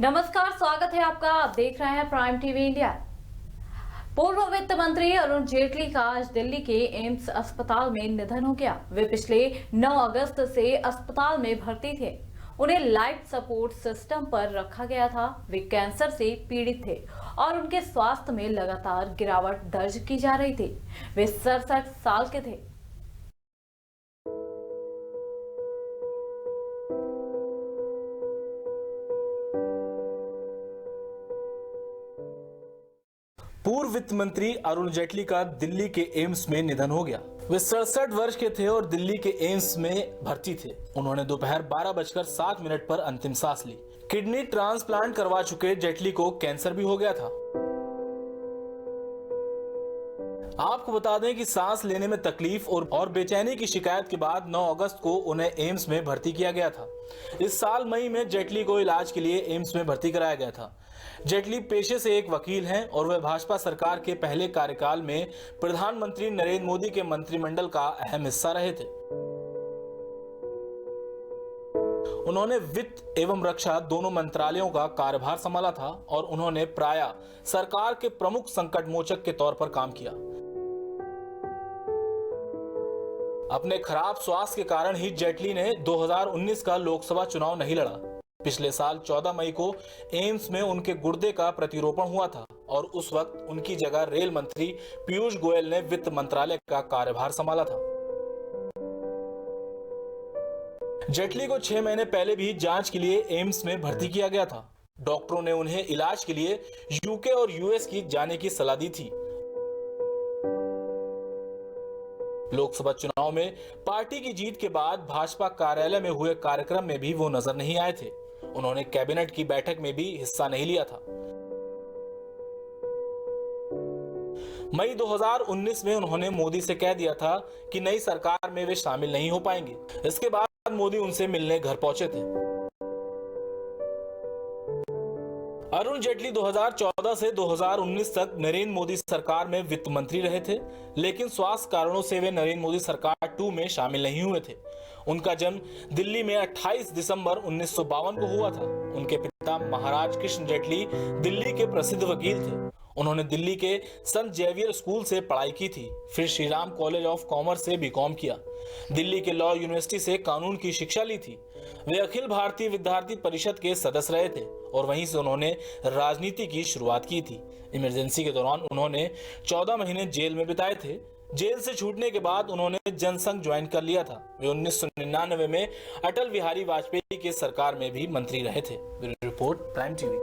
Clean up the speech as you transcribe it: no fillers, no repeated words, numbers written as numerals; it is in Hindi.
नमस्कार, स्वागत है आपका। आप देख रहे हैं प्राइम टीवी इंडिया। पूर्व वित्त मंत्री अरुण जेटली का आज दिल्ली के एम्स अस्पताल में निधन हो गया। वे पिछले 9 अगस्त से अस्पताल में भर्ती थे। उन्हें लाइफ सपोर्ट सिस्टम पर रखा गया था। वे कैंसर से पीड़ित थे और उनके स्वास्थ्य में लगातार गिरावट दर्ज की जा रही थी। वे 67 साल के थे। पूर्व वित्त मंत्री अरुण जेटली का दिल्ली के एम्स में निधन हो गया। वे 67 वर्ष के थे और दिल्ली के एम्स में भर्ती थे। उन्होंने दोपहर 12:07 पर अंतिम सांस ली। किडनी ट्रांसप्लांट करवा चुके जेटली को कैंसर भी हो गया था। आपको बता दें कि सांस लेने में तकलीफ और बेचैनी की शिकायत के बाद 9 अगस्त को उन्हें एम्स में भर्ती किया गया था। इस साल मई में जेटली को इलाज के लिए एम्स में भर्ती कराया गया था। जेटली पेशे से एक वकील हैं और वे भाजपा सरकार के पहले कार्यकाल में प्रधानमंत्री नरेंद्र मोदी के मंत्रिमंडल का अहम हिस्सा रहे थे। उन्होंने वित्त एवं रक्षा दोनों मंत्रालयों का कार्यभार संभाला था और उन्होंने प्रायः सरकार के प्रमुख संकट मोचक के तौर पर काम किया। अपने खराब स्वास्थ्य के कारण ही जेटली ने 2019 का लोकसभा चुनाव नहीं लड़ा। पिछले साल 14 मई को एम्स में उनके गुर्दे का प्रतिरोपण हुआ था और उस वक्त उनकी जगह रेल मंत्री पीयूष गोयल ने वित्त मंत्रालय का कार्यभार संभाला था। जेटली को 6 महीने पहले भी जांच के लिए एम्स में भर्ती किया गया था। डॉक्टरों ने उन्हें इलाज के लिए यूके और यूएस की जाने की सलाह दी थी। लोकसभा चुनाव में पार्टी की जीत के बाद भाजपा कार्यालय में हुए कार्यक्रम में भी वो नजर नहीं आए थे। उन्होंने कैबिनेट की बैठक में भी हिस्सा नहीं लिया था। मई 2019 में उन्होंने मोदी से कह दिया था कि नई सरकार में वे शामिल नहीं हो पाएंगे। इसके बाद मोदी उनसे मिलने घर पहुंचे थे। अरुण जेटली 2014 से 2019 तक नरेंद्र मोदी सरकार में वित्त मंत्री रहे थे, लेकिन स्वास्थ्य कारणों से वे नरेंद्र मोदी सरकार 2 में शामिल नहीं हुए थे। उनका जन्म दिल्ली में 28 दिसंबर 1952 को हुआ था। उनके पिता महाराज कृष्ण जेटली दिल्ली के प्रसिद्ध वकील थे। उन्होंने दिल्ली के संत जेवियर स्कूल से पढ़ाई की थी, फिर श्रीराम कॉलेज ऑफ कॉमर्स से बीकॉम किया। दिल्ली के लॉ यूनिवर्सिटी से कानून की शिक्षा ली थी। वे अखिल भारतीय विद्यार्थी परिषद के सदस्य रहे थे और वहीं से उन्होंने राजनीति की शुरुआत की थी। इमरजेंसी के दौरान उन्होंने 14 महीने जेल में बिताए थे। जेल से छूटने के बाद उन्होंने जनसंघ ज्वाइन कर लिया था। वे 1999 में अटल बिहारी वाजपेयी के सरकार में भी मंत्री रहे थे। Report prime TV.